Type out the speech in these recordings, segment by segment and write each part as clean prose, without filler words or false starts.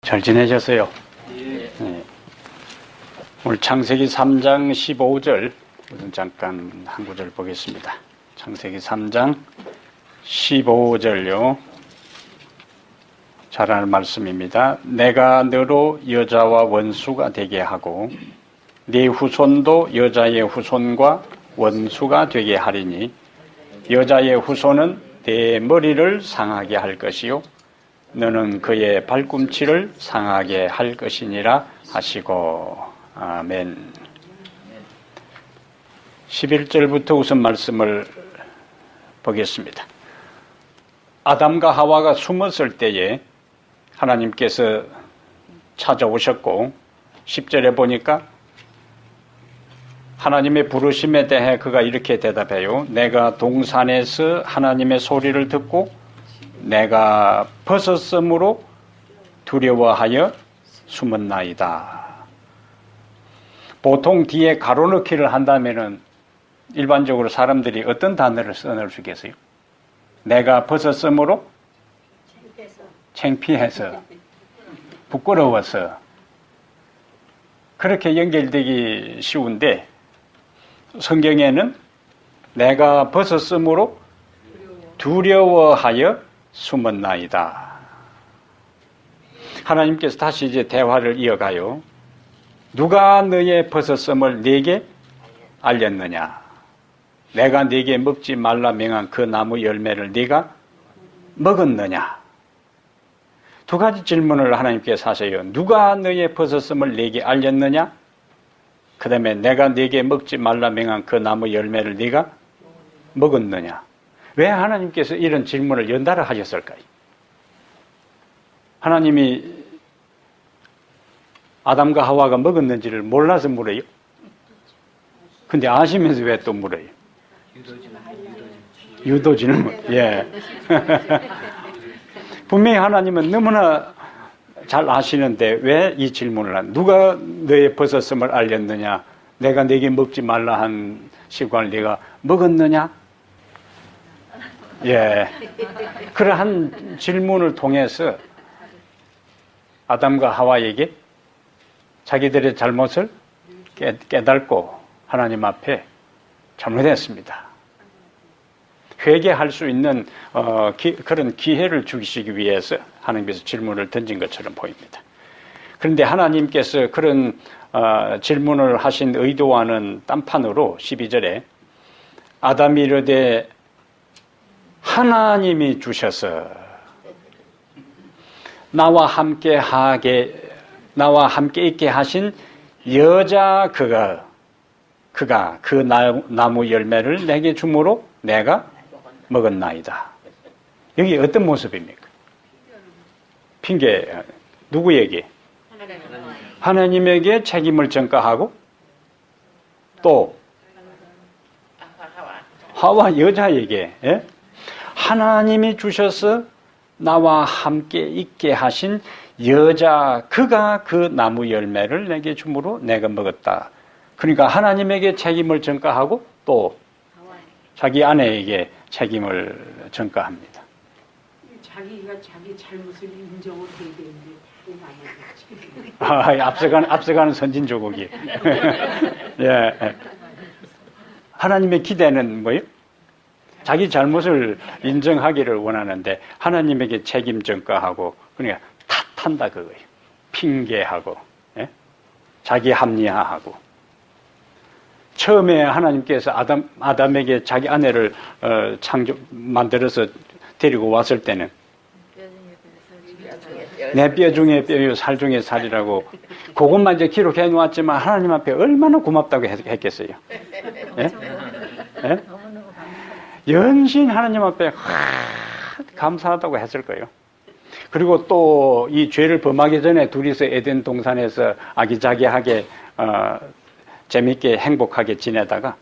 잘 지내셨어요? 네. 오늘 창세기 3장 15절 우선 잠깐 한 구절 보겠습니다. 창세기 3장 15절요. 잘 아는 말씀입니다. 내가 너로 여자와 원수가 되게 하고 네 후손도 여자의 후손과 원수가 되게 하리니 여자의 후손은 네 머리를 상하게 할 것이요 너는 그의 발꿈치를 상하게 할 것이니라 하시고. 아멘. 11절부터 우선 말씀을 보겠습니다. 아담과 하와가 숨었을 때에 하나님께서 찾아오셨고 10절에 보니까 하나님의 부르심에 대해 그가 이렇게 대답해요. 내가 동산에서 하나님의 소리를 듣고 내가 벗었으므로 두려워하여 숨었나이다. 보통 뒤에 가로넣기를 한다면은 일반적으로 사람들이 어떤 단어를 써넣을 수 있겠어요? 내가 벗었으므로 창피해서 부끄러워서 그렇게 연결되기 쉬운데 성경에는 내가 벗었으므로 두려워하여 숨었나이다. 하나님께서 다시 이제 대화를 이어가요. 누가 너의 벗었음을 네게 알렸느냐? 내가 네게 먹지 말라 명한 그 나무 열매를 네가 먹었느냐? 두 가지 질문을 하나님께서 하세요. 누가 너의 벗었음을 네게 알렸느냐? 그 다음에 내가 네게 먹지 말라 명한 그 나무 열매를 네가 먹었느냐? 왜 하나님께서 이런 질문을 연달아 하셨을까요? 하나님이 아담과 하와가 먹었는지를 몰라서 물어요. 근데 아시면서 왜 또 물어요? 유도지는 예. 분명히 하나님은 너무나 잘 아시는데 왜 이 질문을 한? 누가 너의 벗었음을 알렸느냐? 내가 네게 먹지 말라 한 식관을 네가 먹었느냐? 예. 그러한 질문을 통해서 아담과 하와에게 자기들의 잘못을 깨닫고 하나님 앞에 잘못했습니다. 회개할 수 있는 그런 기회를 주시기 위해서 하나님께서 질문을 던진 것처럼 보입니다. 그런데 하나님께서 그런 질문을 하신 의도와는 딴판으로 12절에 아담이 이르되 하나님이 주셔서 나와 함께 있게 하신 여자 그가 그 나무 열매를 내게 주므로 내가 먹었나이다. 여기 어떤 모습입니까? 핑계 누구에게? 하나님에게 책임을 전가하고 또 하와 여자에게 예? 하나님이 주셔서 나와 함께 있게 하신 여자 그가 그 나무 열매를 내게 주므로 내가 먹었다. 그러니까 하나님에게 책임을 전가하고 또 자기 아내에게 책임을 전가합니다. 자기가 자기 잘못을 인정을 해야 되는데 앞서가는 선진조국이 예. 하나님의 기대는 뭐예요? 자기 잘못을 인정하기를 원하는데 하나님에게 책임 전가하고 그러니까 탓한다 그거예요. 핑계하고 예? 자기 합리화하고 처음에 하나님께서 아담에게 자기 아내를 만들어서 데리고 왔을 때는 내 뼈 중에 뼈요 살 중에 살이라고 그것만 이제 기록해 놓았지만 하나님 앞에 얼마나 고맙다고 했겠어요. 예? 예? 연신 하나님 앞에 감사하다고 했을 거예요. 그리고 또 이 죄를 범하기 전에 둘이서 에덴 동산에서 아기자기하게 재밌게 행복하게 지내다가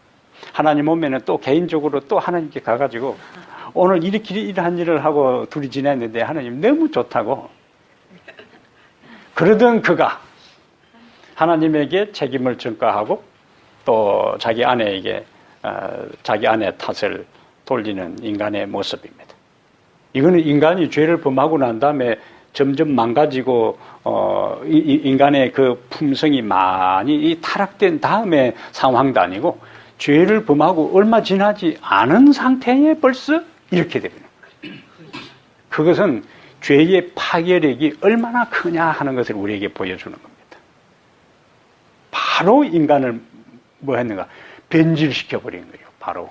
하나님 오면은 또 개인적으로 또 하나님께 가가지고 오늘 이러한 일을 하고 둘이 지냈는데 하나님 너무 좋다고 그러던 그가 하나님에게 책임을 전가하고 또 자기 아내에게 자기 아내 탓을 돌리는 인간의 모습입니다. 이거는 인간이 죄를 범하고 난 다음에 점점 망가지고 인간의 그 품성이 많이 타락된 다음에 상황도 아니고 죄를 범하고 얼마 지나지 않은 상태에 벌써 이렇게 되는 거예요. 그것은 죄의 파괴력이 얼마나 크냐 하는 것을 우리에게 보여주는 겁니다. 바로 인간을 뭐 했는가? 변질시켜 버린 거예요. 바로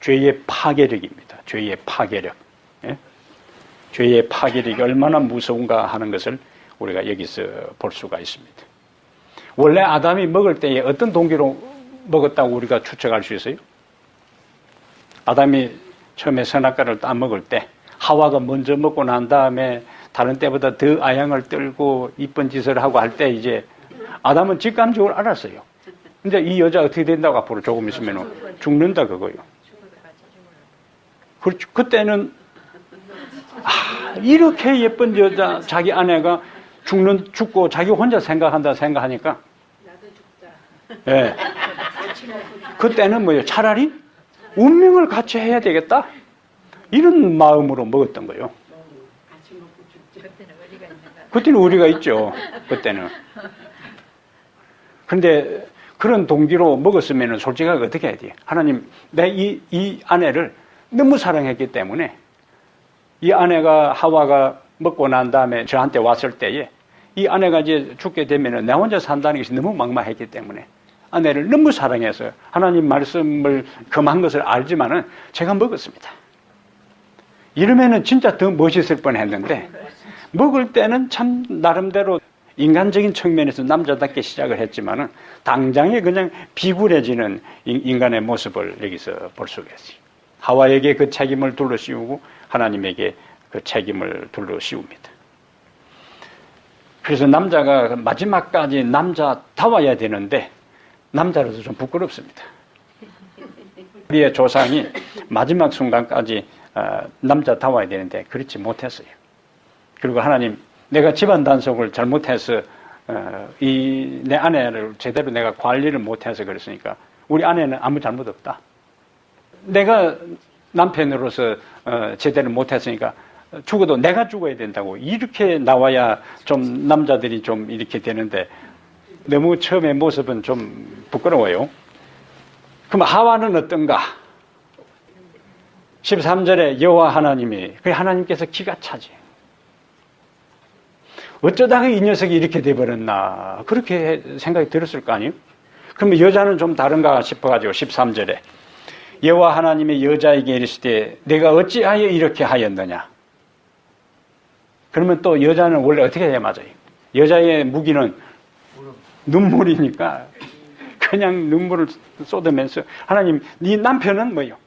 죄의 파괴력입니다. 죄의 파괴력. 예? 죄의 파괴력이 얼마나 무서운가 하는 것을 우리가 여기서 볼 수가 있습니다. 원래 아담이 먹을 때에 어떤 동기로 먹었다고 우리가 추측할 수 있어요? 아담이 처음에 선악과를 따 먹을 때 하와가 먼저 먹고 난 다음에 다른 때보다 더 아양을 떨고 이쁜 짓을 하고 할 때 이제 아담은 직감적으로 알았어요. 근데 이 여자 어떻게 된다고 앞으로 조금 있으면 죽는다 그거요. 그때는 이렇게 예쁜 여자 자기 아내가 죽고 자기 혼자 생각하니까 예. 그때는 뭐예요? 차라리 운명을 같이 해야 되겠다 이런 마음으로 먹었던 거예요. 그때는 우리가 있죠. 그때는. 그런데 그런 동기로 먹었으면 솔직하게 어떻게 해야 돼요? 하나님, 내 이 아내를 너무 사랑했기 때문에 이 아내가 하와가 먹고 난 다음에 저한테 왔을 때에 이 아내가 이제 죽게 되면 내 혼자 산다는 것이 너무 막막했기 때문에 아내를 너무 사랑해서 하나님 말씀을 금한 것을 알지만은 제가 먹었습니다. 이러면은 진짜 더 멋있을 뻔했는데 먹을 때는 참 나름대로 인간적인 측면에서 남자답게 시작을 했지만은 당장에 그냥 비굴해지는 인간의 모습을 여기서 볼 수가 있어요. 하와에게 그 책임을 둘러 씌우고 하나님에게 그 책임을 둘러 씌웁니다. 그래서 남자가 마지막까지 남자다워야 되는데 남자로서 좀 부끄럽습니다. 우리의 조상이 마지막 순간까지 남자다워야 되는데 그렇지 못했어요. 그리고 하나님, 내가 집안 단속을 잘못해서 내 아내를 제대로 내가 관리를 못해서 그랬으니까 우리 아내는 아무 잘못 없다. 내가 남편으로서 제대로 못했으니까 죽어도 내가 죽어야 된다고 이렇게 나와야 좀 남자들이 좀 이렇게 되는데 너무 처음의 모습은 좀 부끄러워요. 그럼 하와는 어떤가? 13절에 여호와 하나님이 그 하나님께서 기가 차지. 어쩌다가 이 녀석이 이렇게 돼버렸나 그렇게 생각이 들었을 거 아니에요? 그러면 여자는 좀 다른가 싶어가지고 13절에 여호와 하나님이 여자에게 이르시되 내가 어찌하여 이렇게 하였느냐. 그러면 또 여자는 원래 어떻게 해야 맞아요? 여자의 무기는 눈물이니까 그냥 눈물을 쏟으면서 하나님, 네 남편은 뭐요?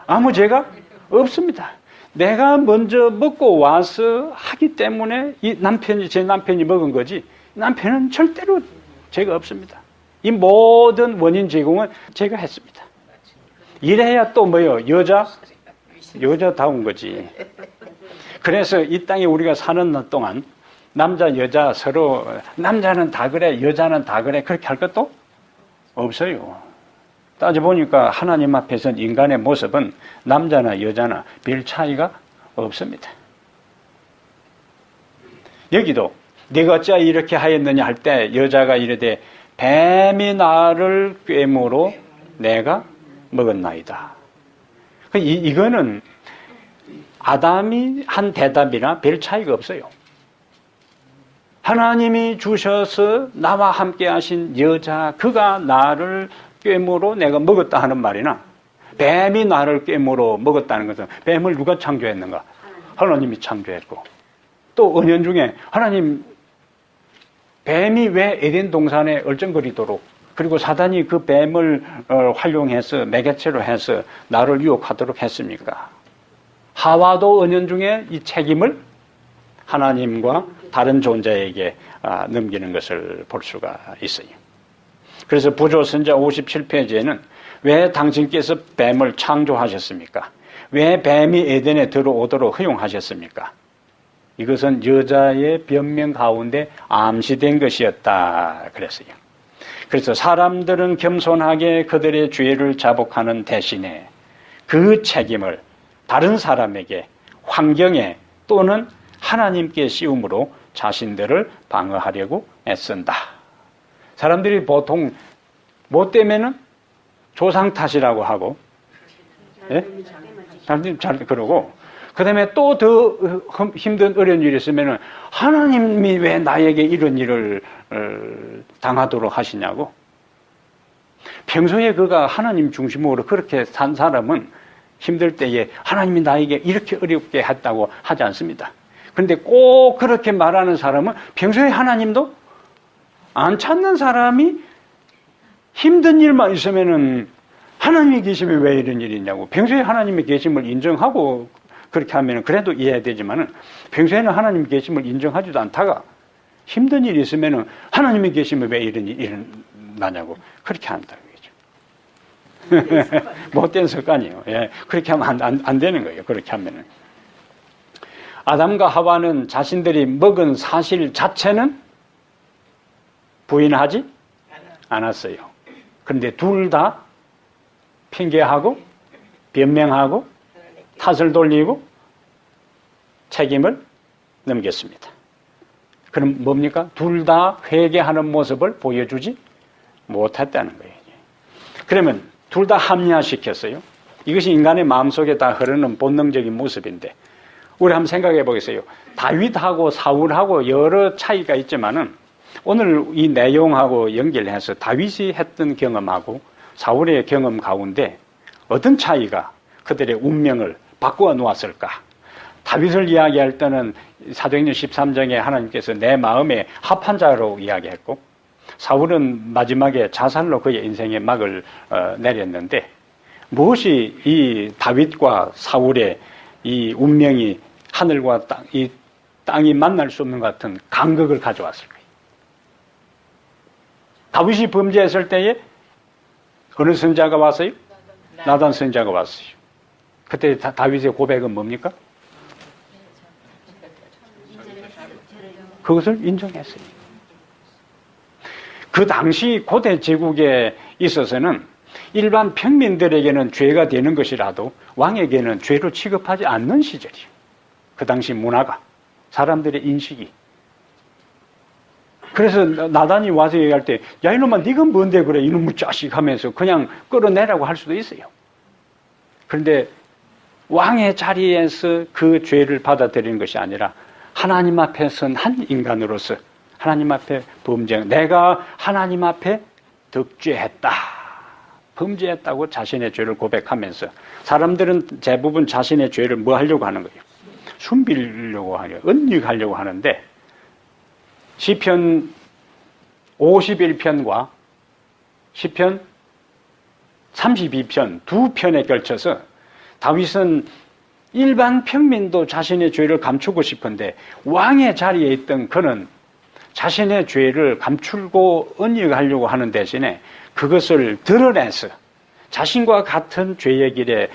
아무 죄가 없습니다. 내가 먼저 먹고 와서 하기 때문에 제 남편이 먹은 거지 남편은 절대로 죄가 없습니다. 이 모든 원인 제공은 제가 했습니다. 이래야 또 뭐요? 여자다운 거지. 그래서 이 땅에 우리가 사는 날 동안 남자 여자 서로 남자는 다 그래 여자는 다 그래 그렇게 할 것도 없어요. 따져보니까 하나님 앞에서는 인간의 모습은 남자나 여자나 별 차이가 없습니다. 여기도 내가 어찌 이렇게 하였느냐 할 때 여자가 이르되 뱀이 나를 꿰므로 내가 먹었나이다. 이거는 아담이 한 대답이나 별 차이가 없어요. 하나님이 주셔서 나와 함께 하신 여자 그가 나를 꿰므로 내가 먹었다 하는 말이나 뱀이 나를 꿰므로 먹었다는 것은 뱀을 누가 창조했는가? 하나님이 창조했고 또 은연중에 하나님 뱀이 왜 에덴 동산에 얼쩡거리도록 그리고 사단이 그 뱀을 활용해서 매개체로 해서 나를 유혹하도록 했습니까? 하와도 은연중에 이 책임을 하나님과 다른 존재에게 넘기는 것을 볼 수가 있어요. 그래서 부조선자 57페이지에는 왜 당신께서 뱀을 창조하셨습니까? 왜 뱀이 에덴에 들어오도록 허용하셨습니까? 이것은 여자의 변명 가운데 암시된 것이었다 그랬어요. 그래서 사람들은 겸손하게 그들의 죄를 자복하는 대신에 그 책임을 다른 사람에게 환경에 또는 하나님께 씌움으로 자신들을 방어하려고 애쓴다. 사람들이 보통 뭐 때문에는 조상 탓이라고 하고, 예? 잘 그러고, 그 다음에 또 더 힘든 어려운 일이 있으면은 하나님이 왜 나에게 이런 일을 당하도록 하시냐고. 평소에 그가 하나님 중심으로 그렇게 산 사람은 힘들 때에 하나님이 나에게 이렇게 어렵게 했다고 하지 않습니다. 그런데 꼭 그렇게 말하는 사람은 평소에 하나님도 안 찾는 사람이 힘든 일만 있으면은 하나님이 계시면 왜 이런 일이 있냐고. 평소에 하나님의 계심을 인정하고 그렇게 하면은 그래도 이해되지만은 평소에는 하나님의 계심을 인정하지도 않다가 힘든 일이 있으면은 하나님이 계시면 왜 이런 일이 일어나냐고. 그렇게 한다는 거죠. 못된 습관이에요. 예. 그렇게 하면 안 되는 거예요. 그렇게 하면은. 아담과 하와는 자신들이 먹은 사실 자체는 부인하지 않았어요. 그런데 둘 다 핑계하고 변명하고 탓을 돌리고 책임을 넘겼습니다. 그럼 뭡니까? 둘 다 회개하는 모습을 보여주지 못했다는 거예요. 그러면 둘 다 합리화시켰어요. 이것이 인간의 마음속에 다 흐르는 본능적인 모습인데 우리 한번 생각해 보겠어요. 다윗하고 사울하고 여러 차이가 있지만은 오늘 이 내용하고 연결해서 다윗이 했던 경험하고 사울의 경험 가운데 어떤 차이가 그들의 운명을 바꾸어 놓았을까? 다윗을 이야기할 때는 사도행전 13장에 하나님께서 내 마음에 합한 자로 이야기했고 사울은 마지막에 자살로 그의 인생의 막을 내렸는데 무엇이 이 다윗과 사울의 이 운명이 하늘과 이 땅이 만날 수 없는 것 같은 간극을 가져왔을까요? 다윗이 범죄했을 때에 어느 선자가 왔어요? 나단 선자가 왔어요. 그때 다윗의 고백은 뭡니까? 그것을 인정했어요. 그 당시 고대 제국에 있어서는 일반 평민들에게는 죄가 되는 것이라도 왕에게는 죄로 취급하지 않는 시절이에요. 그 당시 문화가, 사람들의 인식이. 그래서 나단이 와서 얘기할 때, 야, 이놈아, 네가 뭔데 그래, 이놈의 자식 하면서 그냥 끌어내라고 할 수도 있어요. 그런데 왕의 자리에서 그 죄를 받아들이는 것이 아니라 하나님 앞에 선 한 인간으로서 하나님 앞에 내가 하나님 앞에 득죄했다. 범죄했다고 자신의 죄를 고백하면서 사람들은 대부분 자신의 죄를 뭐 하려고 하는 거예요? 숨기려고 하려, 은닉하려고 하는데 시편 51편과 시편 32편 두 편에 걸쳐서 다윗은 일반 평민도 자신의 죄를 감추고 싶은데 왕의 자리에 있던 그는 자신의 죄를 감추고 은닉하려고 하는 대신에 그것을 드러내서 자신과 같은 죄의 길에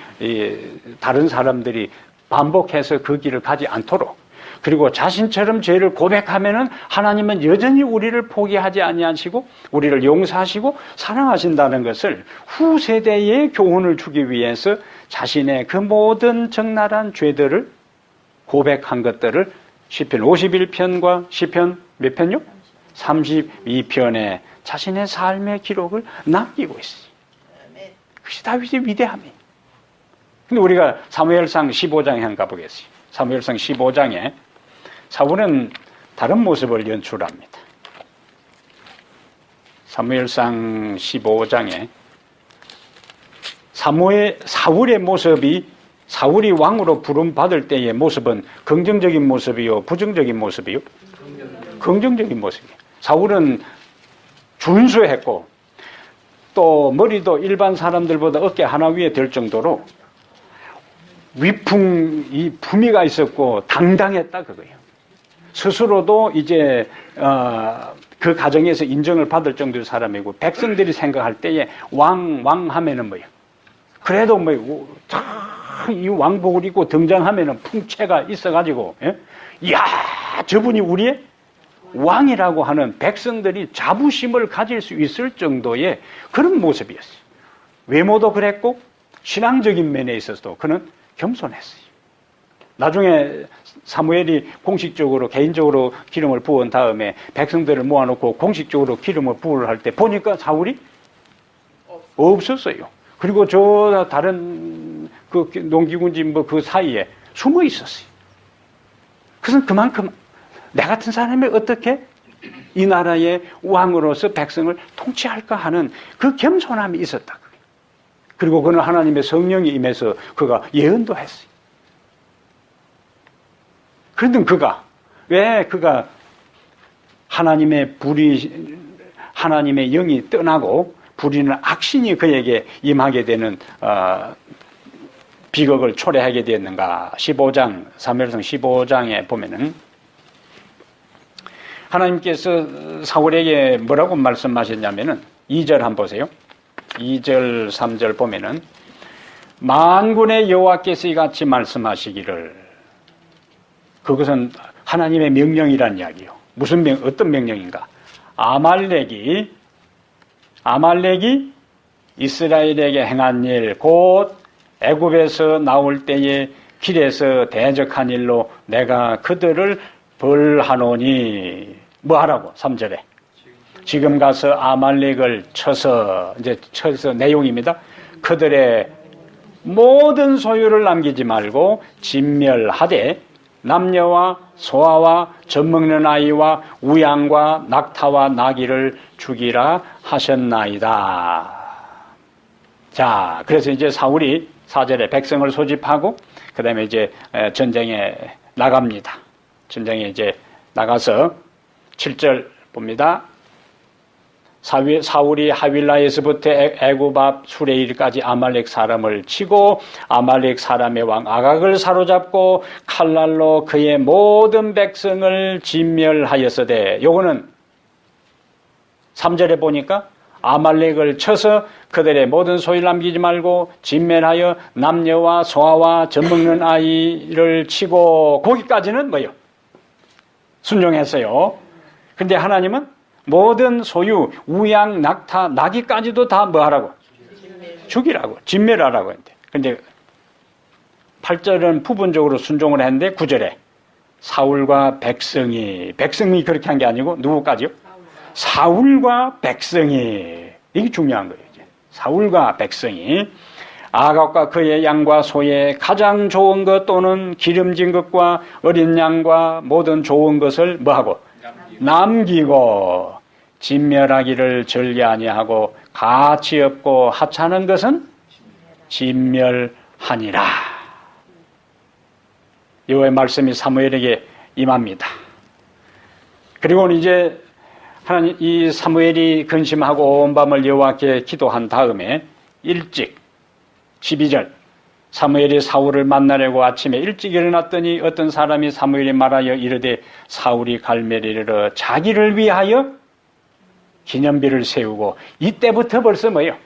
다른 사람들이 반복해서 그 길을 가지 않도록 그리고 자신처럼 죄를 고백하면은 하나님은 여전히 우리를 포기하지 아니하시고 우리를 용서하시고 사랑하신다는 것을 후세대에 교훈을 주기 위해서 자신의 그 모든 적나라한 죄들을 고백한 것들을 시편 51편과 시편 몇 편요? 32편에 자신의 삶의 기록을 남기고 있어요. 그것이 다윗의 위대함이에요. 근데 우리가 사무엘상 15장에 한번 가보겠어요. 사무엘상 15장에 사울은 다른 모습을 연출합니다. 사무엘상 15장에 사울의 모습이 사울이 왕으로 부름받을 때의 모습은 긍정적인 모습이요, 부정적인 모습이요? 긍정적인 모습이에요. 사울은 준수했고 또 머리도 일반 사람들보다 어깨 하나 위에 될 정도로 이 품위가 있었고 당당했다 그거예요. 스스로도 이제 그 가정에서 인정을 받을 정도의 사람이고 백성들이 생각할 때에 왕 하면은 뭐예요? 그래도 뭐 이 왕복을 입고 등장하면은 풍채가 있어가지고, 예? 이야, 저분이 우리의 왕이라고 하는 백성들이 자부심을 가질 수 있을 정도의 그런 모습이었어요. 외모도 그랬고 신앙적인 면에 있어서도 그는 겸손했어요. 나중에 사무엘이 공식적으로 개인적으로 기름을 부은 다음에 백성들을 모아놓고 공식적으로 기름을 부을 할 때 보니까 사울이 없었어요. 그리고 저 다른 그 농기군지 뭐 그 사이에 숨어 있었어요. 그것은 그만큼 나 같은 사람이 어떻게 이 나라의 왕으로서 백성을 통치할까 하는 그 겸손함이 있었다. 그리고 그는 하나님의 성령이 임해서 그가 예언도 했어요. 그런데 왜 그가 하나님의 영이 떠나고 부리는 악신이 그에게 임하게 되는 비극을 초래하게 되었는가? 15장, 사무엘상 15장에 보면은 하나님께서 사울에게 뭐라고 말씀하셨냐면은 2절 한번 보세요. 2절, 3절 보면은 만군의 여호와께서 이같이 말씀하시기를, 그것은 하나님의 명령이란 이야기요. 어떤 명령인가? 아말렉이 이스라엘에게 행한 일, 곧 애굽에서 나올 때에 길에서 대적한 일로 내가 그들을 벌하노니, 뭐 하라고? 3절에 지금 가서 아말렉을 쳐서 내용입니다. 그들의 모든 소유를 남기지 말고 진멸하되 남녀와 소아와 젖먹는 아이와 우양과 낙타와 나귀를 죽이라 하셨나이다. 자, 그래서 이제 사울이 4절에 백성을 소집하고 그 다음에 이제 전쟁에 나갑니다. 전쟁에 이제 나가서 7절 봅니다. 사울이 하윌라에서부터 애굽 앞 수레일까지 아말렉 사람을 치고 아말렉 사람의 왕 아각을 사로잡고 칼날로 그의 모든 백성을 진멸하였으되, 요거는 3절에 보니까 아말렉을 쳐서 그들의 모든 소유를 남기지 말고 진멸하여 남녀와 소아와 젖먹는 아이를 치고, 거기까지는 뭐요? 순종했어요. 근데 하나님은 모든 소유, 우양, 낙타, 나귀까지도 다 뭐 하라고? 죽이라고, 진멸하라고 했는데. 근데 8절은 부분적으로 순종을 했는데 9절에 사울과 백성이 그렇게 한 게 아니고 누구까지요? 사울과 백성이, 이게 중요한 거예요. 이제. 사울과 백성이 아각과 그의 양과 소의 가장 좋은 것 또는 기름진 것과 어린 양과 모든 좋은 것을 뭐하고? 남기고 진멸하기를 절개 아니하고 가치 없고 하찮은 것은 진멸하니라. 여호와의 말씀이 사무엘에게 임합니다. 그리고는 이제 하나님, 이 사무엘이 근심하고 온 밤을 여호와께 기도한 다음에 일찍 12절 사무엘이 사울을 만나려고 아침에 일찍 일어났더니 어떤 사람이 사무엘이 말하여 이르되 사울이 갈멜에 이르러 자기를 위하여 기념비를 세우고, 이때부터 벌써 뭐예요?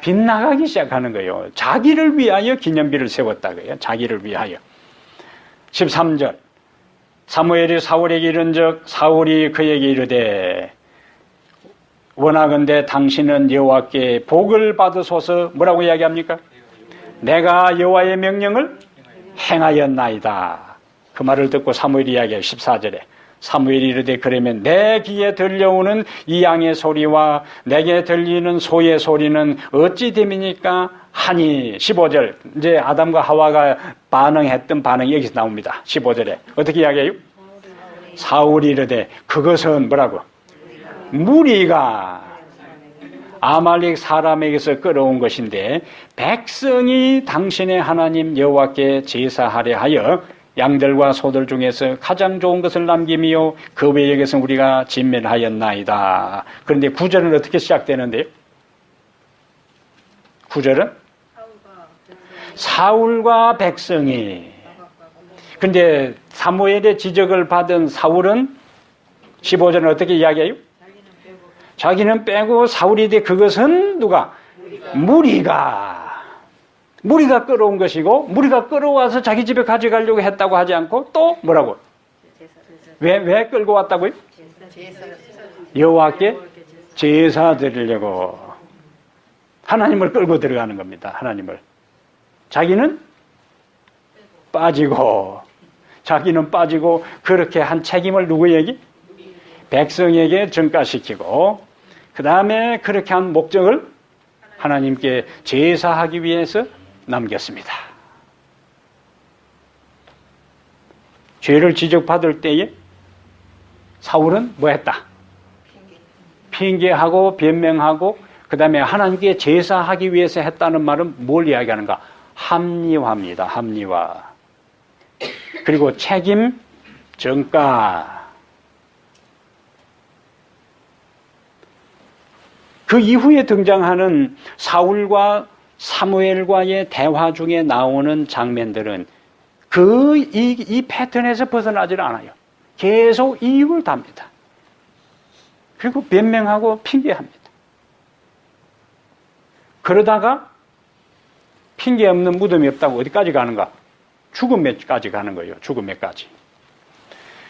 빗나가기 시작하는 거예요. 자기를 위하여 기념비를 세웠다고요. 자기를 위하여. 13절 사무엘이 사울에게 이른즉 사울이 그에게 이르되 원하건대 당신은 여호와께 복을 받으소서. 뭐라고 이야기합니까? 내가 여호와의 명령을 행하였나이다. 그 말을 듣고 사무엘이 이야기해요. 14절에 사무엘이 이르되 그러면 내 귀에 들려오는 이 양의 소리와 내게 들리는 소의 소리는 어찌 됨이니까 하니. 15절 이제 아담과 하와가 반응했던 반응이 여기서 나옵니다. 15절에 어떻게 이야기해요? 사울이 이르되 그것은 뭐라고? 무리가 아말렉 사람에게서 끌어온 것인데 백성이 당신의 하나님 여호와께 제사하려 하여 양들과 소들 중에서 가장 좋은 것을 남김이요 그 외의 것은 우리가 진멸하였나이다. 그런데 9절은 어떻게 시작되는데요? 9절은 사울과 백성이. 그런데 사무엘의 지적을 받은 사울은 15절은 어떻게 이야기해요? 자기는 빼고 사울이 돼. 그것은 누가? 무리가 끌어온 것이고, 무리가 끌어와서 자기 집에 가져가려고 했다고 하지 않고 또 뭐라고? 왜 끌고 왔다고요? 여호와께 제사 드리려고. 하나님을 끌고 들어가는 겁니다. 하나님을. 자기는 빠지고 자기는 빠지고 그렇게 한 책임을 누구에게? 백성에게 전가시키고 그 다음에 그렇게 한 목적을 하나님께 제사하기 위해서 남겼습니다. 죄를 지적받을 때에 사울은 뭐 했다? 핑계하고 변명하고 그 다음에 하나님께 제사하기 위해서 했다는 말은 뭘 이야기하는가? 합리화입니다. 합리화. 그리고 책임 전가. 그 이후에 등장하는 사울과 사무엘과의 대화 중에 나오는 장면들은 이 패턴에서 벗어나질 않아요. 계속 이유를 답니다. 그리고 변명하고 핑계합니다. 그러다가 핑계 없는 무덤이 없다고 어디까지 가는가? 죽음에까지 가는 거예요. 죽음에까지.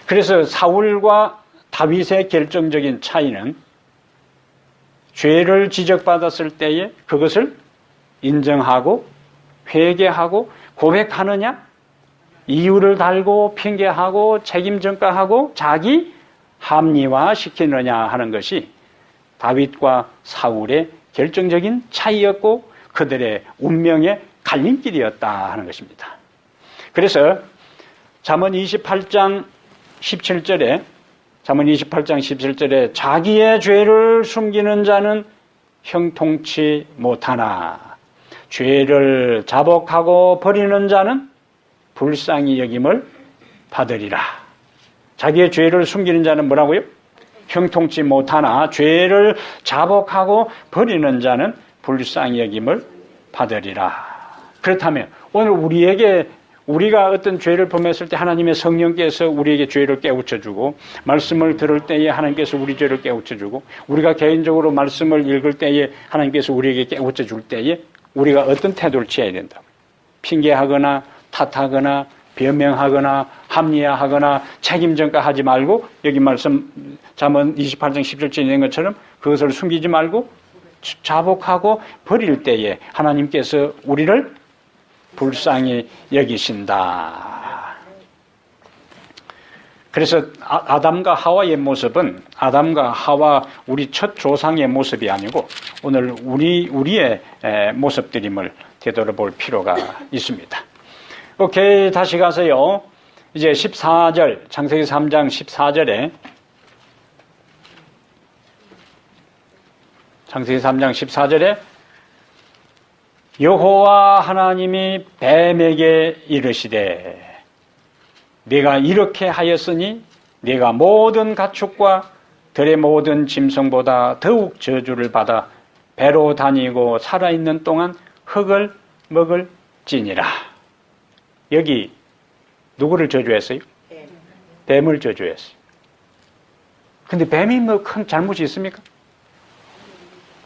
그래서 사울과 다윗의 결정적인 차이는 죄를 지적받았을 때에 그것을 인정하고 회개하고 고백하느냐, 이유를 달고 핑계하고 책임 전가하고 자기 합리화 시키느냐 하는 것이 다윗과 사울의 결정적인 차이였고 그들의 운명의 갈림길이었다 하는 것입니다. 그래서 잠언 28장 17절에 자기의 죄를 숨기는 자는 형통치 못하나 죄를 자복하고 버리는 자는 불쌍히 여김을 받으리라. 자기의 죄를 숨기는 자는 뭐라고요? 형통치 못하나 죄를 자복하고 버리는 자는 불쌍히 여김을 받으리라. 그렇다면 오늘 우리가 어떤 죄를 범했을 때 하나님의 성령께서 우리에게 죄를 깨우쳐주고 말씀을 들을 때에 하나님께서 우리 죄를 깨우쳐주고 우리가 개인적으로 말씀을 읽을 때에 하나님께서 우리에게 깨우쳐줄 때에 우리가 어떤 태도를 취해야 된다. 핑계하거나 탓하거나 변명하거나 합리화하거나 책임전가하지 말고 여기 말씀 잠언 28장 17절에 있는 것처럼 그것을 숨기지 말고 자복하고 버릴 때에 하나님께서 우리를 불쌍히 여기신다. 그래서 아담과 하와의 모습은 아담과 하와 우리 첫 조상의 모습이 아니고 오늘 우리의 모습들임을 되돌아볼 필요가 있습니다. 오케이, 다시 가서요. 이제 14절, 창세기 3장 14절에 창세기 3장 14절에 여호와 하나님이 뱀에게 이르시되 네가 이렇게 하였으니 네가 모든 가축과 들의 모든 짐승보다 더욱 저주를 받아 배로 다니고 살아있는 동안 흙을 먹을지니라. 여기 누구를 저주했어요? 뱀을 저주했어요. 근데 뱀이 뭐 큰 잘못이 있습니까?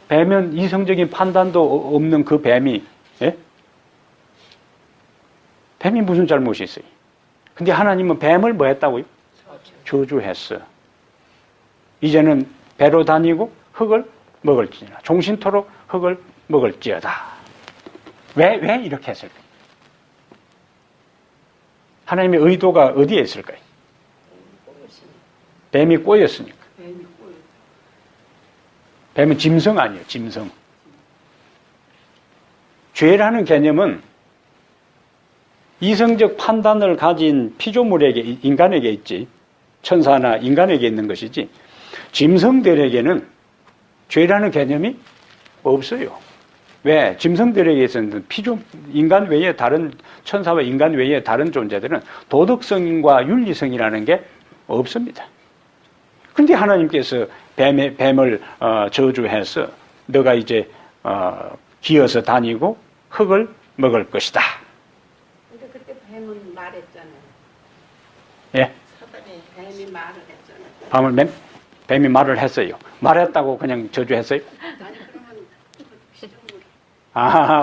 뱀은 이성적인 판단도 없는 그 뱀이, 예? 뱀이 무슨 잘못이 있어요? 근데 하나님은 뱀을 뭐 했다고요? 저주했어. 이제는 배로 다니고 흙을 먹을지니라. 종신토록 흙을 먹을지어다. 왜 이렇게 했을까요? 하나님의 의도가 어디에 있을까요? 뱀이 꼬였으니까. 뱀은 짐승 아니에요, 짐승. 죄라는 개념은 이성적 판단을 가진 피조물에게, 인간에게 있지, 천사나 인간에게 있는 것이지, 짐승들에게는 죄라는 개념이 없어요. 왜? 짐승들에게 있어서는 인간 외에 다른, 천사와 인간 외에 다른 존재들은 도덕성과 윤리성이라는 게 없습니다. 그런데 하나님께서 뱀을 저주해서 너가 이제 기어서 다니고 흙을 먹을 것이다. 근데 그때 뱀은 말했잖아요. 예? 사단이 뱀이 말을 했잖아요. 뱀이 말을 했어요. 말했다고 그냥 저주했어요? 아니 그러면 피조물.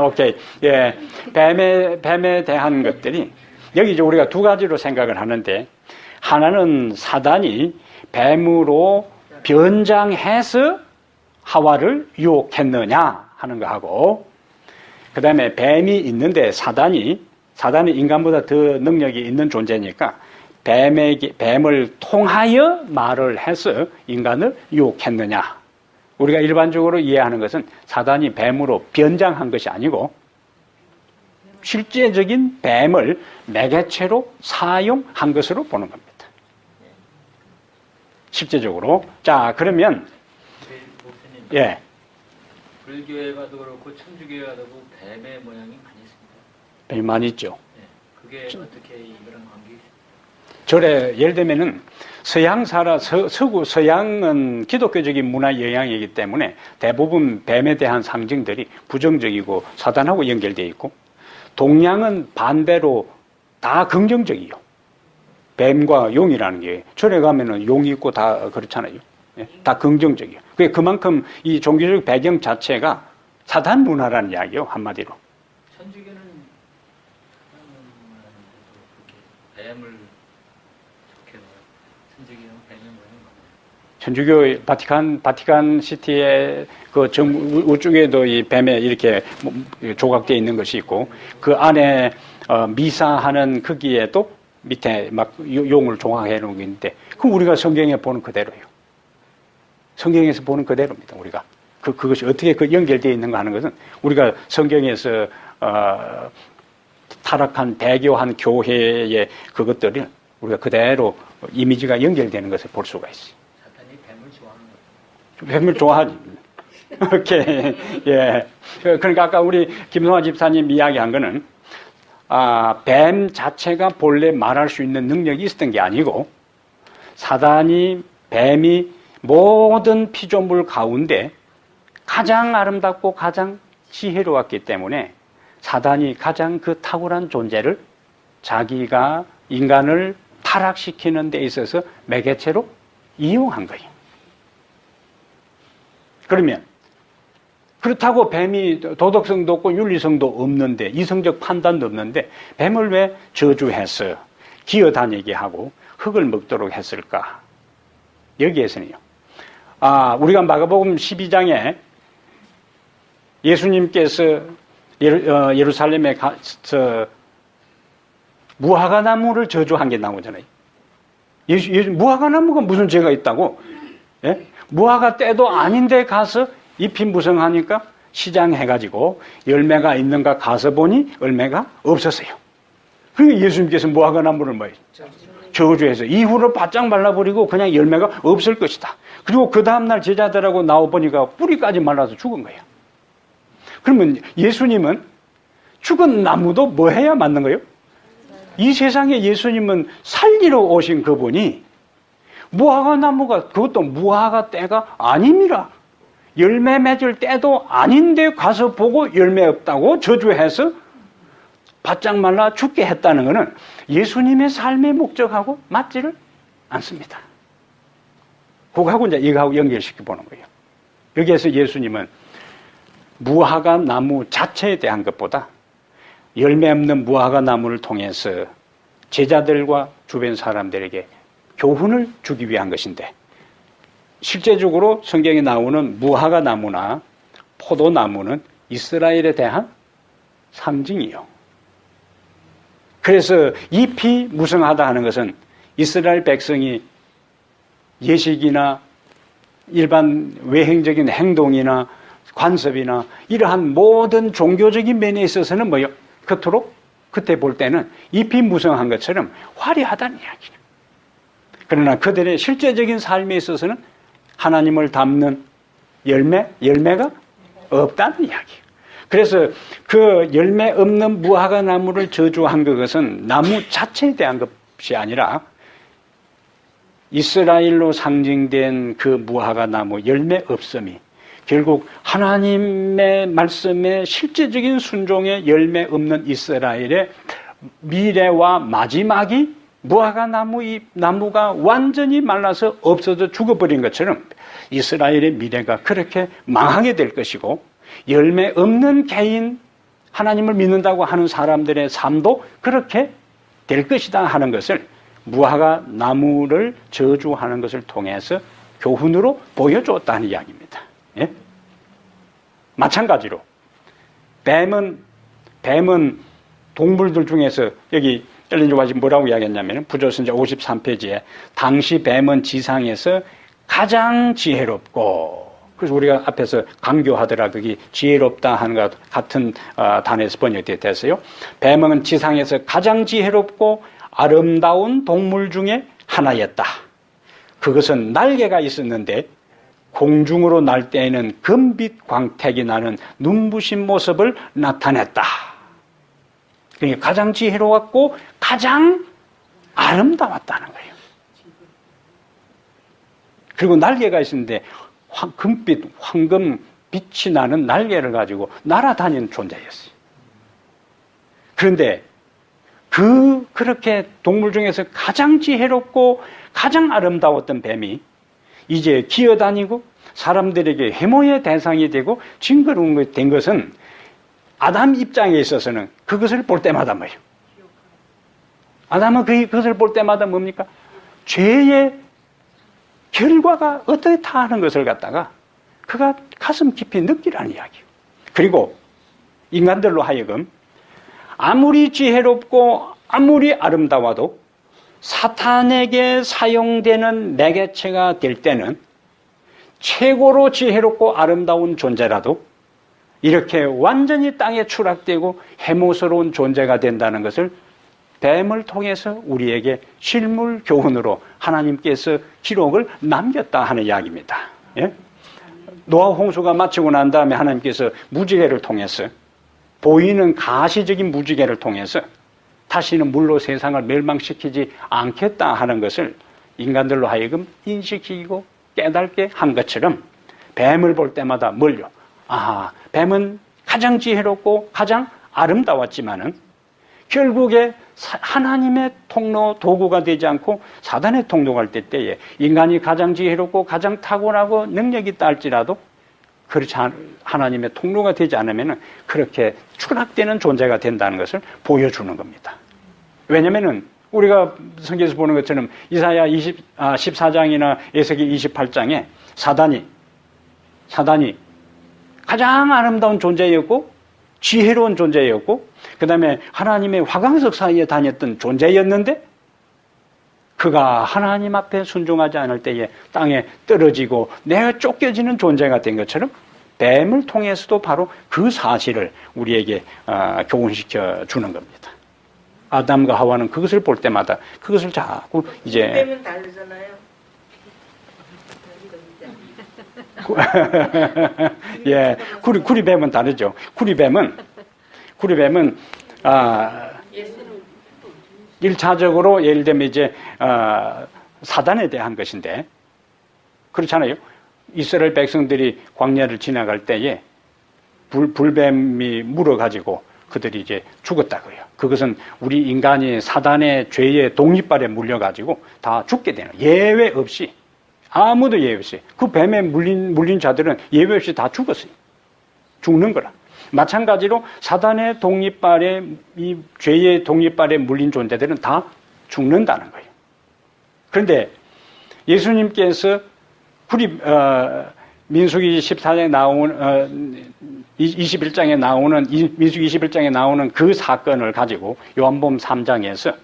오케이. 예. 뱀에 대한 것들이 여기 이제 우리가 두 가지로 생각을 하는데 하나는 사단이 뱀으로 변장해서 하와를 유혹했느냐 하는 거하고 그 다음에 뱀이 있는데 사단이 사단은 인간보다 더 능력이 있는 존재니까 뱀을 통하여 말을 해서 인간을 유혹했느냐. 우리가 일반적으로 이해하는 것은 사단이 뱀으로 변장한 것이 아니고 실제적인 뱀을 매개체로 사용한 것으로 보는 겁니다. 실제적으로. 자, 그러면 목사님, 예. 불교에 가도 그렇고 천주교에 가도 그렇고 뱀의 모양이 많이 있습니다. 뱀이 많이 있죠. 네. 그게 어떻게 이거랑 관계 있습니까? 절에 예를 들면은 서양은 기독교적인 문화 영향이기 때문에 대부분 뱀에 대한 상징들이 부정적이고 사단하고 연결되어 있고, 동양은 반대로 다 긍정적이요. 뱀과 용이라는 게 절에 가면은 용이 있고 다 그렇잖아요. 예, 다 긍정적이요. 그만큼 이 종교적 배경 자체가 사단 문화라는 이야기요, 한마디로. 천주교는 그렇게 뱀을 좋게 봐요. 천주교는 뱀의 모양이 많아요. 천주교 바티칸 시티의 그 우측에도 이 뱀에 이렇게 조각되어 있는 것이 있고, 그 안에 미사하는 거기에도 밑에 막 용을 조각해 놓은 게 있는데, 그 우리가 성경에 보는 그대로예요. 성경에서 보는 그대로입니다. 우리가 그것이 어떻게 연결되어 있는가 하는 것은 우리가 성경에서 타락한 배교한 교회의 그것들을 우리가 그대로 이미지가 연결되는 것을 볼 수가 있어요. 사탄이 뱀을 좋아하는 거예요. 뱀을 좋아하지. 오케이. 예. 그러니까 아까 우리 김성화 집사님 이야기한 거는, 뱀 자체가 본래 말할 수 있는 능력이 있었던 게 아니고, 뱀이 모든 피조물 가운데 가장 아름답고 가장 지혜로웠기 때문에 사단이 가장 그 탁월한 존재를 자기가 인간을 타락시키는 데 있어서 매개체로 이용한 거예요. 그러면 그렇다고 뱀이 도덕성도 없고 윤리성도 없는데, 이성적 판단도 없는데 뱀을 왜 저주해서 기어다니게 하고 흙을 먹도록 했을까? 여기에서는요, 우리가 마가복음 12장에 예수님께서 예루살렘에 가서 무화과나무를 저주한 게 나오잖아요. 무화과나무가 무슨 죄가 있다고? 예? 무화과 때도 아닌데 가서 잎이 무성하니까 시장해가지고 열매가 있는가 가서 보니 열매가 없었어요. 그러니까 예수님께서 무화과나무를 뭐예요? 저주해서 이후로 바짝 말라버리고 그냥 열매가 없을 것이다. 그리고 그 다음날 제자들하고 나와보니까 뿌리까지 말라서 죽은 거예요. 그러면 예수님은 죽은 나무도 뭐 해야 맞는 거예요? 이 세상에 예수님은 살리러 오신 그분이 무화과 나무가, 그것도 무화과 때가 아님이라, 열매 맺을 때도 아닌데 가서 보고 열매 없다고 저주해서 바짝 말라 죽게 했다는 것은 예수님의 삶의 목적하고 맞지를 않습니다. 그거하고 이제 이거하고 연결시켜 보는 거예요. 여기에서 예수님은 무화과 나무 자체에 대한 것보다 열매 없는 무화과 나무를 통해서 제자들과 주변 사람들에게 교훈을 주기 위한 것인데, 실제적으로 성경에 나오는 무화과 나무나 포도나무는 이스라엘에 대한 상징이요. 그래서 잎이 무성하다 하는 것은 이스라엘 백성이 예식이나 일반 외행적인 행동이나 관습이나 이러한 모든 종교적인 면에 있어서는 뭐요? 겉으로 그때 볼 때는 잎이 무성한 것처럼 화려하다는 이야기예요. 그러나 그들의 실제적인 삶에 있어서는 하나님을 닮는 열매가 없다는 이야기예요. 그래서 그 열매 없는 무화과 나무를 저주한 그것은 나무 자체에 대한 것이 아니라 이스라엘로 상징된 그 무화과 나무 열매 없음이 결국 하나님의 말씀에 실제적인 순종의 열매 없는 이스라엘의 미래와 마지막이 무화과 나무가 완전히 말라서 없어져 죽어버린 것처럼 이스라엘의 미래가 그렇게 망하게 될 것이고, 열매 없는 개인, 하나님을 믿는다고 하는 사람들의 삶도 그렇게 될 것이다 하는 것을 무화과 나무를 저주하는 것을 통해서 교훈으로 보여줬다는 이야기입니다. 예? 마찬가지로 뱀은 동물들 중에서 여기 엘린 지 화이트가 뭐라고 이야기했냐면 부조선자 53페이지에 당시 뱀은 지상에서 가장 지혜롭고, 그래서 우리가 앞에서 강교하더라 그게 지혜롭다 하는 것 같은 단어에서 번역이 됐어요. 뱀은 지상에서 가장 지혜롭고 아름다운 동물 중에 하나였다. 그것은 날개가 있었는데 공중으로 날 때에는 금빛 광택이 나는 눈부신 모습을 나타냈다. 그러니까 가장 지혜로웠고 가장 아름다웠다는 거예요. 그리고 날개가 있었는데 금빛, 황금 빛이 나는 날개를 가지고 날아다니는 존재였어요. 그런데 그렇게 동물 중에서 가장 지혜롭고 가장 아름다웠던 뱀이 이제 기어다니고 사람들에게 해모의 대상이 되고 징그러운 된 것은 아담 입장에 있어서는 그것을 볼 때마다 뭐예요? 아담은 그것을 볼 때마다 뭡니까? 죄의 결과가 어떻다 하는 것을 갖다가 그가 가슴 깊이 느끼라는 이야기예요. 그리고 인간들로 하여금 아무리 지혜롭고 아무리 아름다워도 사탄에게 사용되는 매개체가 될 때는 최고로 지혜롭고 아름다운 존재라도 이렇게 완전히 땅에 추락되고 해모스러운 존재가 된다는 것을 뱀을 통해서 우리에게 실물 교훈으로 하나님께서 기록을 남겼다 하는 이야기입니다. 예? 노아 홍수가 마치고 난 다음에 하나님께서 무지개를 통해서 보이는 가시적인 무지개를 통해서 다시는 물로 세상을 멸망시키지 않겠다 하는 것을 인간들로 하여금 인식시키고 깨닫게 한 것처럼 뱀을 볼 때마다 뭘요? 뱀은 가장 지혜롭고 가장 아름다웠지만은 결국에 하나님의 통로 도구가 되지 않고 사단의 통로가 될 때에 인간이 가장 지혜롭고 가장 탁월하고 능력이 있다 할지라도 그렇지 하나님의 통로가 되지 않으면 그렇게 추락되는 존재가 된다는 것을 보여주는 겁니다. 왜냐면은 우리가 성경에서 보는 것처럼 이사야 14장이나 에스겔 28장에 사단이 가장 아름다운 존재였고 지혜로운 존재였고 그 다음에 하나님의 화강석 사이에 다녔던 존재였는데 그가 하나님 앞에 순종하지 않을 때에 땅에 떨어지고 내가 쫓겨지는 존재가 된 것처럼 뱀을 통해서도 바로 그 사실을 우리에게 교훈시켜 주는 겁니다. 아담과 하와는 그것을 볼 때마다 그것을 자꾸 이제 뱀은 다르잖아요. 예, 구리뱀은 다르죠. 구리뱀은 1차적으로 예를 들면 이제 사단에 대한 것인데 그렇잖아요. 이스라엘 백성들이 광야를 지나갈 때에 불뱀이 물어가지고 그들이 이제 죽었다고요. 그것은 우리 인간이 사단의 죄의 독립발에 물려가지고 다 죽게 되는 예외 없이 아무도 예외 없이 그 뱀에 물린 자들은 예외 없이 다 죽었어요. 죽는 거라. 마찬가지로 사단의 독립발에 이 죄의 독립발에 물린 존재들은 다 죽는다는 거예요. 그런데 예수님께서 민수기 14장에 나오는 21장에 나오는 민수기 21장에 나오는 그 사건을 가지고 요한복음 3장에서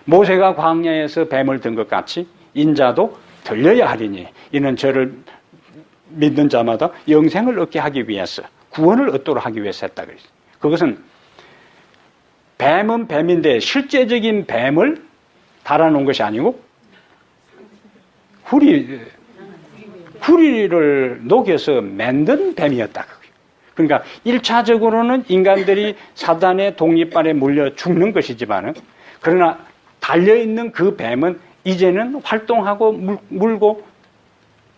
모세가 광야에서 뱀을 든 것 같이 인자도 들려야 하리니 이는 저를 믿는 자마다 영생을 얻게 하기 위해서 구원을 얻도록 하기 위해서 했다 그랬어요. 그것은 뱀은 뱀인데 실제적인 뱀을 달아놓은 것이 아니고 구리를 녹여서 만든 뱀이었다. 그러니까 1차적으로는 인간들이 사단의 독립발에 물려 죽는 것이지만은 그러나 달려있는 그 뱀은 이제는 활동하고 물고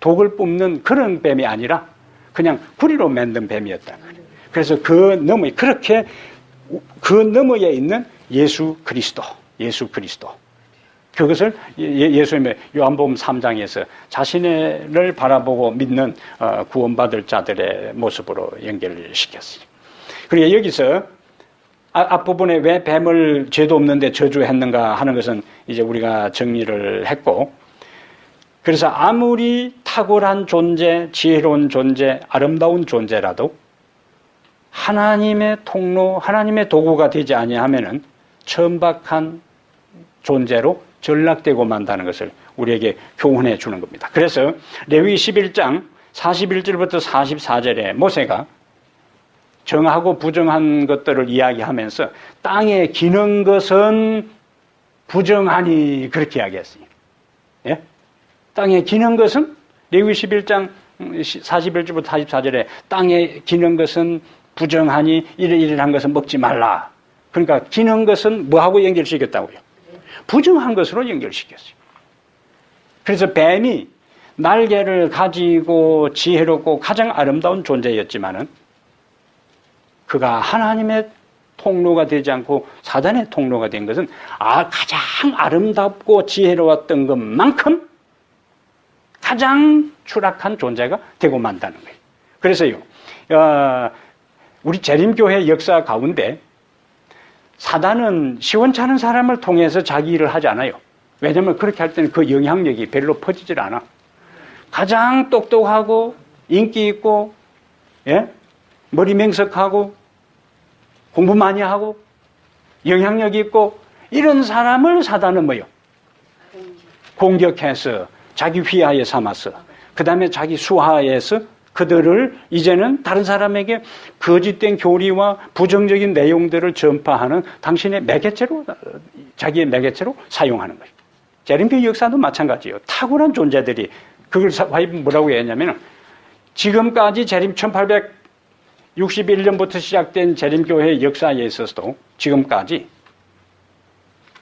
독을 뿜는 그런 뱀이 아니라 그냥 구리로 만든 뱀이었다. 그래서 그 너머에 있는 예수 그리스도. 그것을 예수님의 요한복음 3장에서 자신을 바라보고 믿는 구원받을 자들의 모습으로 연결시켰어요. 그리고 여기서 앞부분에 왜 뱀을 죄도 없는데 저주했는가 하는 것은 이제 우리가 정리를 했고, 그래서 아무리 탁월한 존재, 지혜로운 존재, 아름다운 존재라도 하나님의 통로, 하나님의 도구가 되지 아니하면은 천박한 존재로 전락되고 만다는 것을 우리에게 교훈해 주는 겁니다. 그래서 레위 11장 41절부터 44절에 모세가 정하고 부정한 것들을 이야기하면서 땅에 기는 것은 부정하니 그렇게 이야기했어요. 예? 땅에 기는 것은 레위 11장 41절부터 44절에 땅에 기는 것은 부정하니 이러이러한 것은 먹지 말라. 그러니까 기는 것은 뭐하고 연결시켰다고요? 부정한 것으로 연결시켰어요. 그래서 뱀이 날개를 가지고 지혜롭고 가장 아름다운 존재였지만은 그가 하나님의 통로가 되지 않고 사단의 통로가 된 것은 가장 아름답고 지혜로웠던 것만큼 가장 추락한 존재가 되고 만다는 거예요. 그래서요, 우리 재림교회 역사 가운데 사단은 시원찮은 사람을 통해서 자기 일을 하지 않아요. 왜냐하면 그렇게 할 때는 그 영향력이 별로 퍼지질 않아. 가장 똑똑하고 인기 있고, 예? 머리 맹석하고 공부 많이 하고 영향력 있고 이런 사람을 사단은 뭐요? 공격해서 자기 휘하에 삼아서 그 다음에 자기 수하에서 그들을 이제는 다른 사람에게 거짓된 교리와 부정적인 내용들을 전파하는 당신의 매개체로, 자기의 매개체로 사용하는 거예요. 재림교회 역사도 마찬가지예요. 탁월한 존재들이 그걸 뭐라고 했냐면 지금까지 재림 1861년부터 시작된 재림교회 역사에 있어서도 지금까지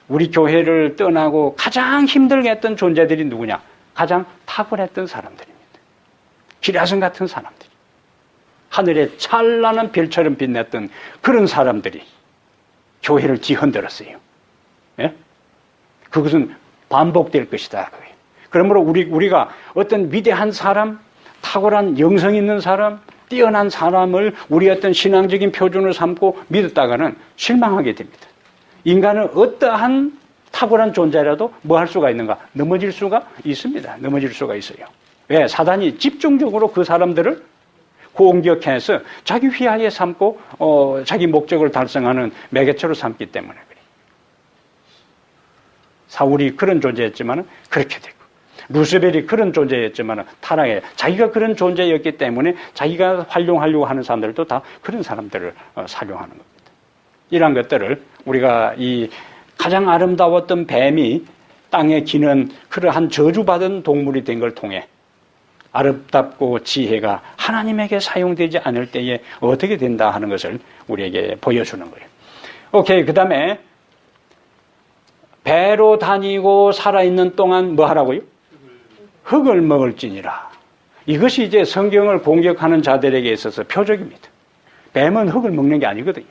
우리 교회를 떠나고 가장 힘들게 했던 존재들이 누구냐? 가장 탁월했던 사람들입니다. 기라성 같은 사람들이, 하늘에 찬란한 별처럼 빛냈던 그런 사람들이 교회를 뒤흔들었어요. 예? 그것은 반복될 것이다. 그러므로 우리가 어떤 위대한 사람, 탁월한 영성 있는 사람, 뛰어난 사람을 우리 어떤 신앙적인 표준을 삼고 믿었다가는 실망하게 됩니다. 인간은 어떠한 탁월한 존재라도 뭐 할 수가 있는가? 넘어질 수가 있습니다. 넘어질 수가 있어요. 왜? 사단이 집중적으로 그 사람들을 공격해서 자기 휘하에 삼고 자기 목적을 달성하는 매개체로 삼기 때문에 그래요. 사울이 그런 존재였지만 그렇게 되고 루스벨이 그런 존재였지만 타락해 자기가 그런 존재였기 때문에 자기가 활용하려고 하는 사람들도 다 그런 사람들을 사용하는 겁니다. 이러한 것들을 우리가 이 가장 아름다웠던 뱀이 땅에 기는 그러한 저주받은 동물이 된 걸 통해 아름답고 지혜가 하나님에게 사용되지 않을 때에 어떻게 된다 하는 것을 우리에게 보여주는 거예요. 오케이, 그 다음에 배로 다니고 살아있는 동안 뭐 하라고요? 흙을 먹을지니라. 이것이 이제 성경을 공격하는 자들에게 있어서 표적입니다. 뱀은 흙을 먹는 게 아니거든요.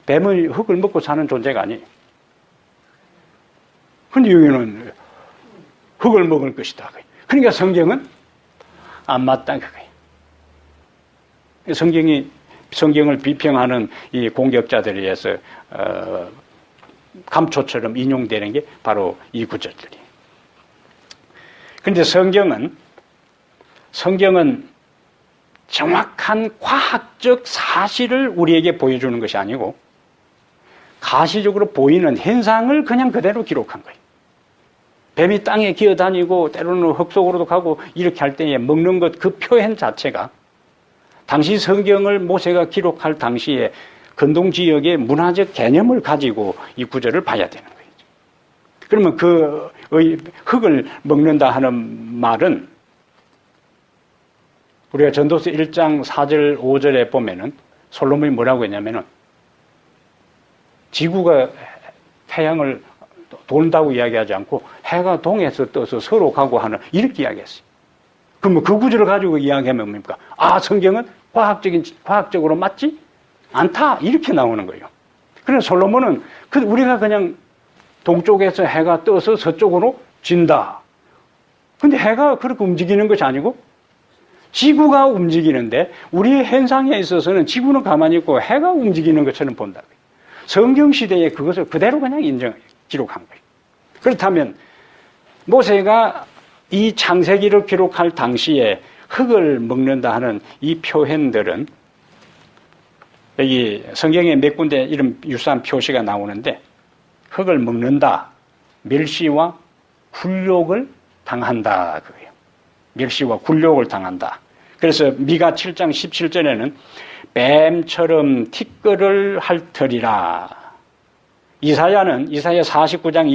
뱀은 흙을 먹고 사는 존재가 아니에요. 근데 여기는 흙을 먹을 것이다. 그러니까 성경은 안 맞다 그거예요. 성경을 비평하는 이 공격자들에 의해서 감초처럼 인용되는 게 바로 이 구절들이에요. 그런데 성경은 정확한 과학적 사실을 우리에게 보여주는 것이 아니고 가시적으로 보이는 현상을 그냥 그대로 기록한 거예요. 뱀이 땅에 기어다니고 때로는 흙 속으로도 가고 이렇게 할 때에 먹는 것 그 표현 자체가 당시 성경을 모세가 기록할 당시에 근동 지역의 문화적 개념을 가지고 이 구절을 봐야 되는 거예요. 그러면 그 흙을 먹는다 하는 말은 우리가 전도서 1장 4절 5절에 보면은 솔로몬이 뭐라고 했냐면은 지구가 태양을 돈다고 이야기하지 않고 해가 동에서 떠서 서로 가고 하는 이렇게 이야기했어요. 그러면 그 구절을 가지고 이야기하면 뭡니까? 성경은 과학적으로 맞지 않다 이렇게 나오는 거예요. 그래서 솔로몬은 우리가 그냥 동쪽에서 해가 떠서 서쪽으로 진다. 근데 해가 그렇게 움직이는 것이 아니고 지구가 움직이는데 우리의 현상에 있어서는 지구는 가만히 있고 해가 움직이는 것처럼 본다. 성경 시대에 그것을 그대로 그냥 기록한 거예요. 그렇다면 모세가 이 창세기를 기록할 당시에 흙을 먹는다 하는 이 표현들은 여기 성경에 몇 군데 이런 유사한 표시가 나오는데 흙을 먹는다, 멸시와 굴욕을 당한다 그거예요. 멸시와 굴욕을 당한다. 그래서 미가 7장 17절에는 뱀처럼 티끌을 핥으리라. 이사야 49장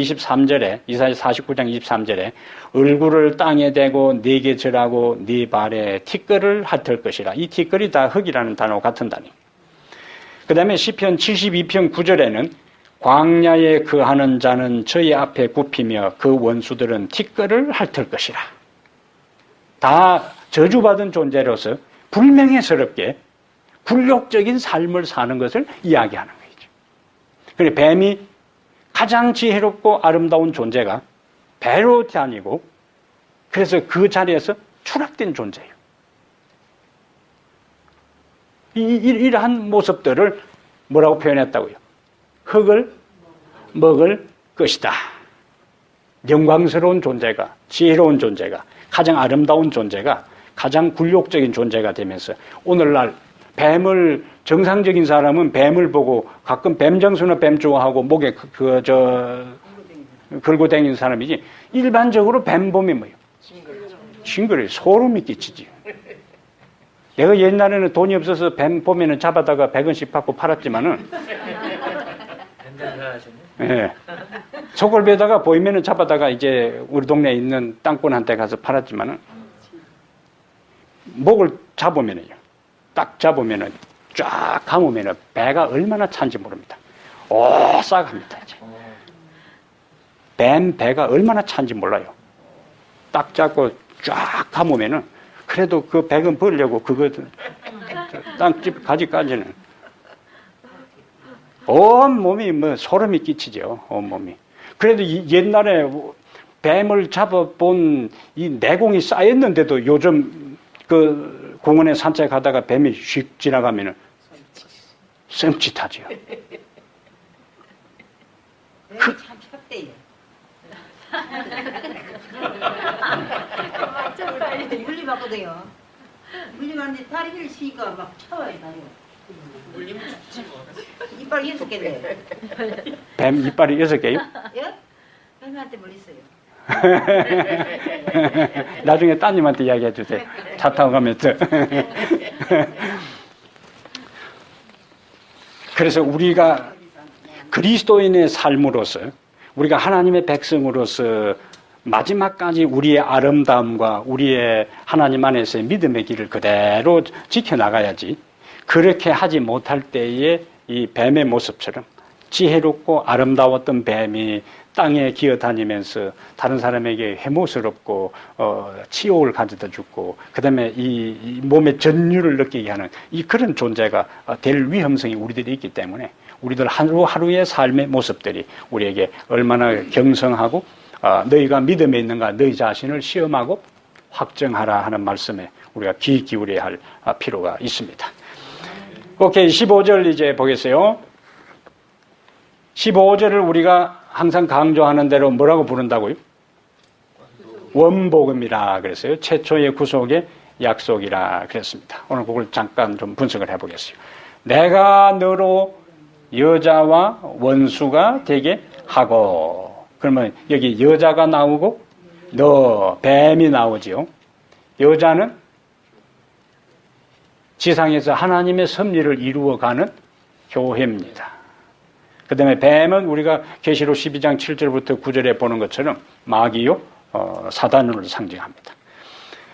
23절에 얼굴을 땅에 대고 네게 절하고 네 발에 티끌을 핥을 것이라. 이 티끌이 다 흙이라는 단어와 같은 단어입니다. 그 다음에 시편 72편 9절에는 광야에 거하는 자는 저희 앞에 굽히며 그 원수들은 티끌을 핥을 것이라. 다 저주받은 존재로서 불명예스럽게 굴욕적인 삶을 사는 것을 이야기하는 거예요. 그래, 뱀이 가장 지혜롭고 아름다운 존재가 베롯이 아니고 그래서 그 자리에서 추락된 존재예요. 이러한 모습들을 뭐라고 표현했다고요? 흙을 먹을 것이다. 영광스러운 존재가, 지혜로운 존재가, 가장 아름다운 존재가 가장 굴욕적인 존재가 되면서 오늘날 뱀을 정상적인 사람은 뱀을 보고 가끔 뱀장수나 뱀 좋아하고 목에 걸고 다니는 사람이지 일반적으로 뱀 보면 뭐예요? 징그러요. 소름이 끼치지. 내가 옛날에는 돈이 없어서 뱀 보면은 잡아다가 100원씩 받고 팔았지만은 예. 소골배다가 보이면은 잡아다가 이제 우리 동네에 있는 땅꾼한테 가서 팔았지만은 목을 잡으면은요. 딱 잡으면은 쫙 감으면은 배가 얼마나 찬지 모릅니다. 오싹합니다. 이제. 뱀 배가 얼마나 찬지 몰라요. 딱 잡고 쫙 감으면은 그래도 그 백은 벌려고 그거 땅집 가지까지는 온 몸이 뭐 소름이 끼치죠. 온 몸이. 그래도 옛날에 뱀을 잡아본 이 내공이 쌓였는데도 요즘 그 공원에 산책하다가 뱀이 휙 지나가면은 썸칫하지요. 뱀이 참 첩대요. 물리받거든요. 물리받는데 다리를 치니까 막 쳐요, 다리가. 물리면 죽지 뭐. 이빨 6개네. 뱀 이빨이 6개요? 예? 뱀한테 물렸어요. 나중에 따님한테 이야기해 주세요. 차 타고 가면서. 그래서 우리가 그리스도인의 삶으로서 우리가 하나님의 백성으로서 마지막까지 우리의 아름다움과 우리의 하나님 안에서의 믿음의 길을 그대로 지켜나가야지. 그렇게 하지 못할 때에 이 뱀의 모습처럼 지혜롭고 아름다웠던 뱀이 땅에 기어다니면서 다른 사람에게 해모스럽고 치욕을 가져다 주고 그다음에 이 몸의 전율을 느끼게 하는 이 그런 존재가 될 위험성이 우리들이 있기 때문에 우리들 하루하루의 삶의 모습들이 우리에게 얼마나 경성하고 너희가 믿음에 있는가 너희 자신을 시험하고 확정하라 하는 말씀에 우리가 귀 기울여야 할 필요가 있습니다. 오케이, 15절 이제 보겠어요. 15절을 우리가 항상 강조하는 대로 뭐라고 부른다고요? 원복음이라 그랬어요. 최초의 구속의 약속이라 그랬습니다. 오늘 그걸 잠깐 좀 분석을 해보겠어요. 내가 너로 여자와 원수가 되게 하고, 그러면 여기 여자가 나오고 너 뱀이 나오지요. 여자는 지상에서 하나님의 섭리를 이루어가는 교회입니다. 그 다음에 뱀은 우리가 계시록 12장 7절부터 9절에 보는 것처럼 마귀요, 사단을 상징합니다.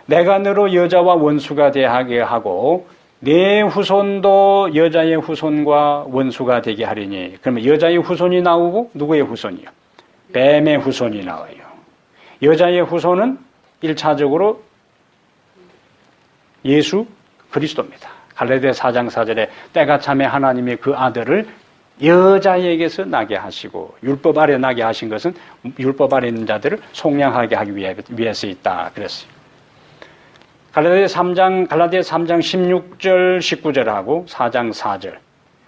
내가 너로 여자와 원수가 되게 하고 내 후손도 여자의 후손과 원수가 되게 하리니. 그러면 여자의 후손이 나오고 누구의 후손이요? 뱀의 후손이 나와요. 여자의 후손은 1차적으로 예수 그리스도입니다. 갈라디아 4장 4절에 때가 참에 하나님이 그 아들을 여자에게서 나게 하시고 율법 아래 나게 하신 것은 율법 아래 있는 자들을 속량하게 하기 위해서 있다 그랬어요. 갈라디아 3장 16절 19절하고 4장 4절.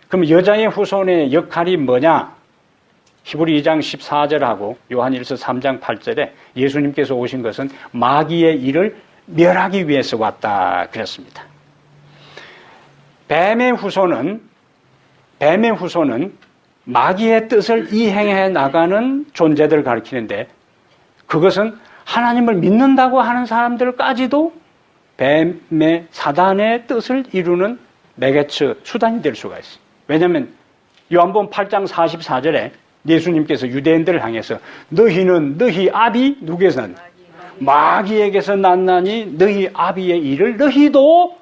그럼 여자의 후손의 역할이 뭐냐? 히브리 2장 14절하고 요한일서 3장 8절에 예수님께서 오신 것은 마귀의 일을 멸하기 위해서 왔다 그랬습니다. 뱀의 후손은 뱀의 후손은 마귀의 뜻을 이행해 나가는 존재들을 가리키는데 그것은 하나님을 믿는다고 하는 사람들까지도 뱀의 사단의 뜻을 이루는 매개체 수단이 될 수가 있어요. 왜냐하면 요한복음 8장 44절에 예수님께서 유대인들을 향해서 너희 아비 누구에서 마귀에게서 났나니 너희 아비의 일을 너희도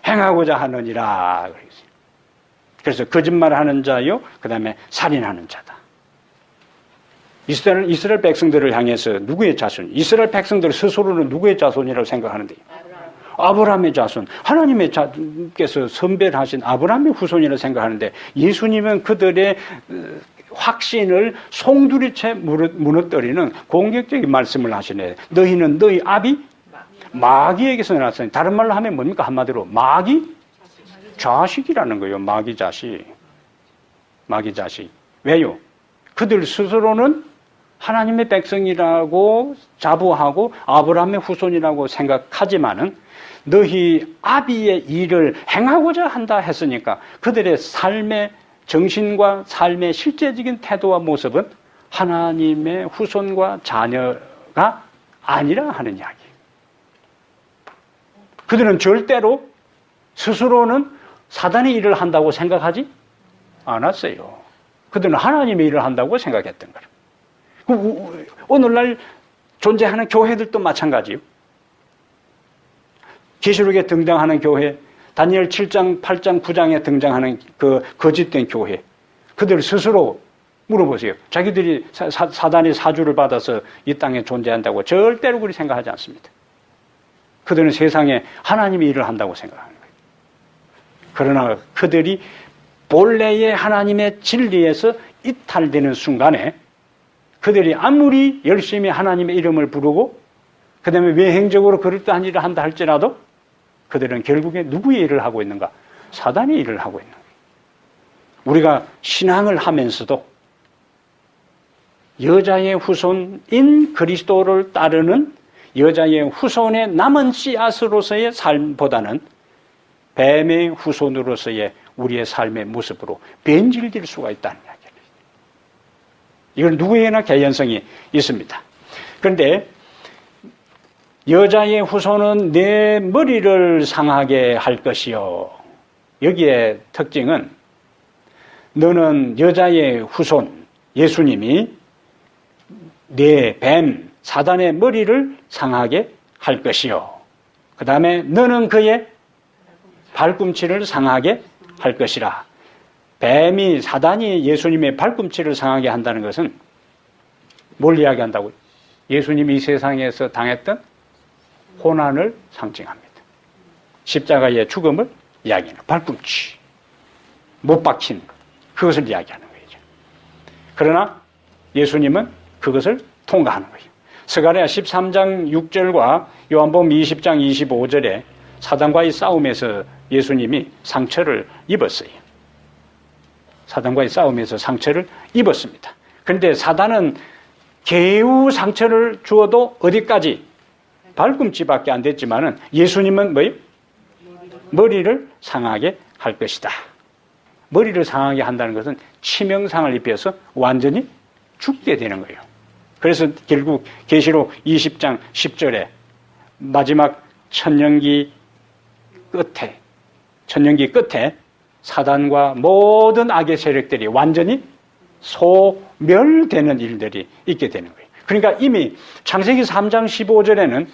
행하고자 하느니라. 그래서 거짓말하는 자요, 그 다음에 살인하는 자다. 이스라엘 백성들을 향해서 누구의 자손? 이스라엘 백성들 스스로는 누구의 자손이라고 생각하는데요? 아브라함의 자손. 하나님의 자께서 선별하신 아브라함의 후손이라고 생각하는데 예수님은 그들의 확신을 송두리째 무너뜨리는 공격적인 말씀을 하시네. 너희는 너희 아비 마귀에게서 났으니, 다른 말로 하면 뭡니까? 한마디로 마귀 자식이라는 거예요. 마귀 자식. 마귀 자식. 왜요? 그들 스스로는 하나님의 백성이라고 자부하고 아브라함의 후손이라고 생각하지만은 너희 아비의 일을 행하고자 한다 했으니까 그들의 삶의 정신과 삶의 실제적인 태도와 모습은 하나님의 후손과 자녀가 아니라 하는 이야기예요. 그들은 절대로 스스로는 사단의 일을 한다고 생각하지 않았어요. 그들은 하나님의 일을 한다고 생각했던 거예요. 오늘날 존재하는 교회들도 마찬가지요. 계시록에 등장하는 교회, 다니엘 7장, 8장, 9장에 등장하는 그 거짓된 교회. 그들 스스로 물어보세요. 자기들이 사단의 사주를 받아서 이 땅에 존재한다고 절대로 그리 생각하지 않습니다. 그들은 세상에 하나님의 일을 한다고 생각하는 거예요. 그러나 그들이 본래의 하나님의 진리에서 이탈되는 순간에 그들이 아무리 열심히 하나님의 이름을 부르고 그 다음에 외행적으로 그럴듯한 일을 한다 할지라도 그들은 결국에 누구의 일을 하고 있는가? 사단의 일을 하고 있는 거예요. 우리가 신앙을 하면서도 여자의 후손인 그리스도를 따르는 여자의 후손의 남은 씨앗으로서의 삶보다는 뱀의 후손으로서의 우리의 삶의 모습으로 변질될 수가 있다는 이야기예요. 이건 누구에게나 개연성이 있습니다. 그런데 여자의 후손은 내 머리를 상하게 할 것이요. 여기에 특징은 너는 여자의 후손, 예수님이 내 뱀, 사단의 머리를 상하게 할 것이요. 그 다음에 너는 그의 발꿈치를 상하게 할 것이라. 뱀이, 사단이 예수님의 발꿈치를 상하게 한다는 것은 뭘 이야기한다고요? 예수님이 이 세상에서 당했던 고난을 상징합니다. 십자가의 죽음을 이야기하는 발꿈치, 못 박힌 그것을 이야기하는 거죠. 그러나 예수님은 그것을 통과하는 거예요. 스가랴 13장 6절과 요한복음 20장 25절에 사단과의 싸움에서 예수님이 상처를 입었어요. 사단과의 싸움에서 상처를 입었습니다. 그런데 사단은 개우 상처를 주어도 어디까지? 발꿈치밖에 안 됐지만은 예수님은 뭐예요? 머리를 상하게 할 것이다. 머리를 상하게 한다는 것은 치명상을 입혀서 완전히 죽게 되는 거예요. 그래서 결국 계시록 20장 10절에 마지막 천년기 끝에 사단과 모든 악의 세력들이 완전히 소멸되는 일들이 있게 되는 거예요. 그러니까 이미 창세기 3장 15절에는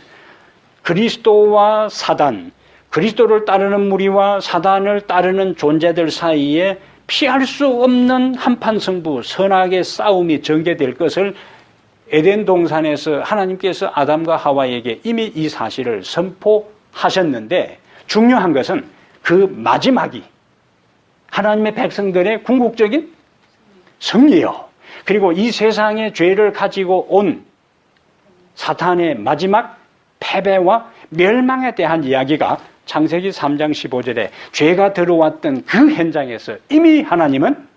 그리스도와 사단, 그리스도를 따르는 무리와 사단을 따르는 존재들 사이에 피할 수 없는 한판 승부, 선악의 싸움이 전개될 것을 에덴 동산에서 하나님께서 아담과 하와에게 이미 이 사실을 선포하셨는데 중요한 것은 그 마지막이 하나님의 백성들의 궁극적인 승리요. 그리고 이 세상의 죄를 가지고 온 사탄의 마지막 패배와 멸망에 대한 이야기가 창세기 3장 15절에 죄가 들어왔던 그 현장에서 이미 하나님은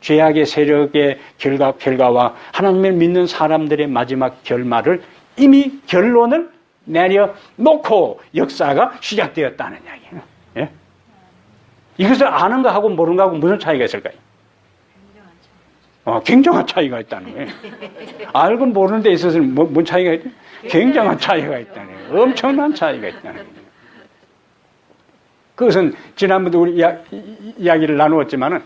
죄악의 세력의 결과와 하나님을 믿는 사람들의 마지막 결말을 이미 결론을 내려놓고 역사가 시작되었다는 이야기예요. 예? 이것을 아는 거하고 모르는 거하고 무슨 차이가 있을까요? 굉장한 차이가 있다는 거예요. 알고 모르는 데 있어서는 뭔 차이가 있죠? 굉장한 차이가 있다는 거예요. 엄청난 차이가 있다는 거예요. 그것은 지난번에 우리 이야기를 나누었지만은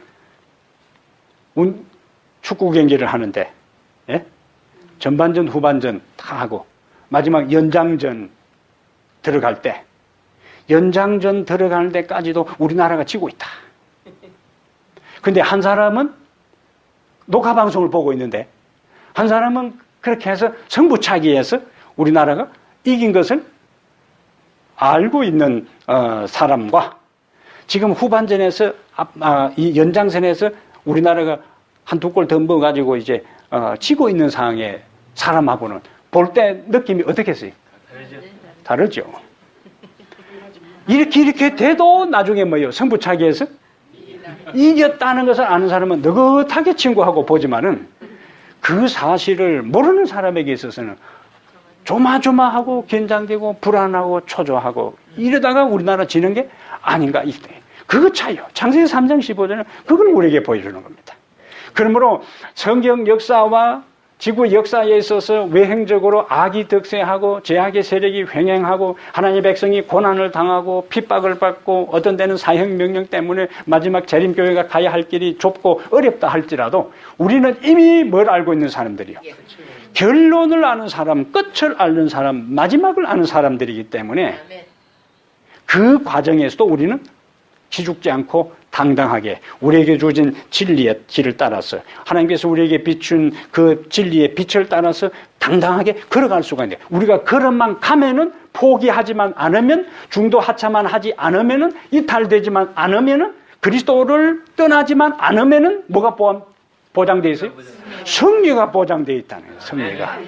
축구 경기를 하는데, 예? 전반전, 후반전 다 하고 마지막 연장전 들어갈 때, 연장전 들어가는 데까지도 우리나라가 지고 있다. 근데 한 사람은 녹화 방송을 보고 있는데, 한 사람은 그렇게 해서 승부차기에서 우리나라가 이긴 것을 알고 있는 사람과, 지금 후반전에서 이 연장선에서 우리나라가 한두 골 더 먹어가지고 이제 지고 있는 상황의 사람하고는 볼 때 느낌이 어떻겠어요? 다르죠. 이렇게 돼도 나중에 뭐예요? 승부차기에서 이겼다는 것을 아는 사람은 느긋하게 친구하고 보지만은 그 사실을 모르는 사람에게 있어서는 조마조마하고 긴장되고 불안하고 초조하고 이러다가 우리나라 지는 게 아닌가 이때. 그거 차이요. 창세기 3장 15절은 그걸 우리에게 보여주는 겁니다. 그러므로 성경 역사와 지구 역사에 있어서 외행적으로 악이 득세하고 죄악의 세력이 횡행하고 하나님의 백성이 고난을 당하고 핍박을 받고 어떤 데는 사형명령 때문에 마지막 재림교회가 가야 할 길이 좁고 어렵다 할지라도 우리는 이미 뭘 알고 있는 사람들이요. 결론을 아는 사람, 끝을 아는 사람, 마지막을 아는 사람들이기 때문에 그 과정에서도 우리는 기죽지 않고 당당하게 우리에게 주어진 진리의 길을 따라서 하나님께서 우리에게 비춘 그 진리의 빛을 따라서 당당하게 걸어갈 수가 있는데, 우리가 걸음만 가면은 포기하지만 않으면, 중도 하차만 하지 않으면은, 이탈되지만 않으면은, 그리스도를 떠나지만 않으면은 뭐가 보장되어 있어요? 승리가 보장되어 있다는 거예요. 승리가.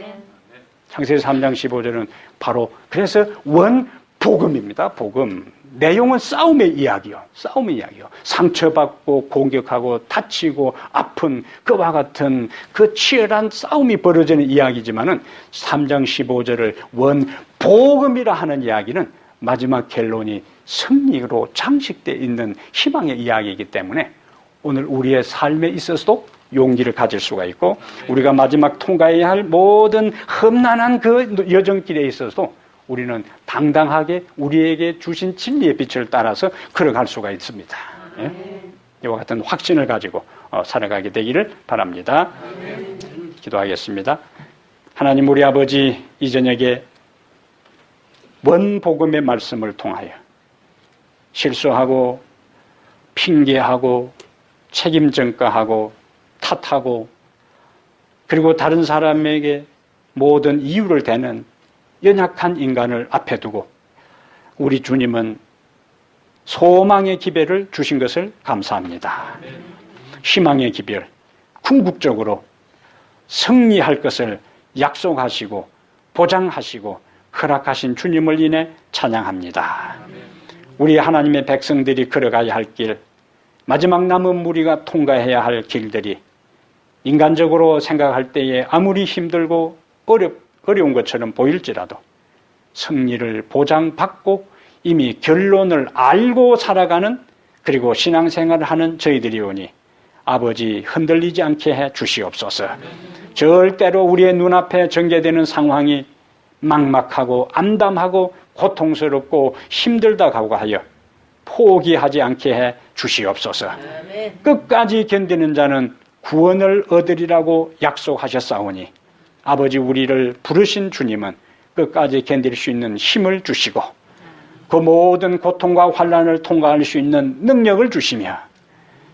창세기 3장 15절은 바로 그래서 원복음입니다. 복음. 내용은 싸움의 이야기요. 싸움의 이야기요. 상처받고 공격하고 다치고 아픈 그와 같은 그 치열한 싸움이 벌어지는 이야기지만은 3장 15절을 원복음이라 하는 이야기는 마지막 결론이 승리로 장식되어 있는 희망의 이야기이기 때문에 오늘 우리의 삶에 있어서도 용기를 가질 수가 있고, 우리가 마지막 통과해야 할 모든 험난한 그 여정길에 있어서도 우리는 당당하게 우리에게 주신 진리의 빛을 따라서 걸어갈 수가 있습니다. 예? 이와 같은 확신을 가지고 살아가게 되기를 바랍니다. 기도하겠습니다. 하나님 우리 아버지, 이 저녁에 원복음의 말씀을 통하여 실수하고 핑계하고 책임 전가하고 탓하고 그리고 다른 사람에게 모든 이유를 대는 연약한 인간을 앞에 두고 우리 주님은 소망의 기별을 주신 것을 감사합니다. 희망의 기별, 궁극적으로 승리할 것을 약속하시고 보장하시고 허락하신 주님을 인해 찬양합니다. 우리 하나님의 백성들이 걸어가야 할 길, 마지막 남은 무리가 통과해야 할 길들이 인간적으로 생각할 때에 아무리 힘들고 어려운 것처럼 보일지라도 승리를 보장받고 이미 결론을 알고 살아가는, 그리고 신앙생활을 하는 저희들이 오니 아버지 흔들리지 않게 해 주시옵소서. 절대로 우리의 눈앞에 전개되는 상황이 막막하고 암담하고 고통스럽고 힘들다고 하여 포기하지 않게 해 주시옵소서. 끝까지 견디는 자는 구원을 얻으리라고 약속하셨사오니 아버지 우리를 부르신 주님은 끝까지 견딜 수 있는 힘을 주시고 그 모든 고통과 환난을 통과할 수 있는 능력을 주시며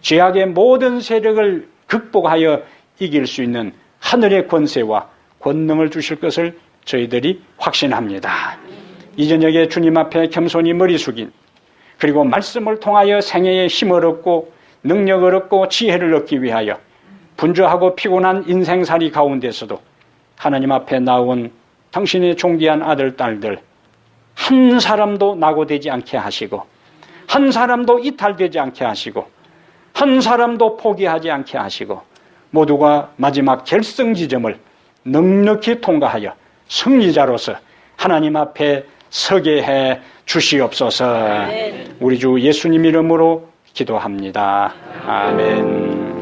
죄악의 모든 세력을 극복하여 이길 수 있는 하늘의 권세와 권능을 주실 것을 저희들이 확신합니다. 이 저녁에 주님 앞에 겸손히 머리 숙인, 그리고 말씀을 통하여 생애에 힘을 얻고 능력을 얻고 지혜를 얻기 위하여 분주하고 피곤한 인생살이 가운데서도 하나님 앞에 나온 당신의 존귀한 아들, 딸들 한 사람도 낙오되지 않게 하시고 한 사람도 이탈되지 않게 하시고 한 사람도 포기하지 않게 하시고 모두가 마지막 결승 지점을 넉넉히 통과하여 승리자로서 하나님 앞에 서게 해 주시옵소서. 우리 주 예수님 이름으로 기도합니다. 아멘.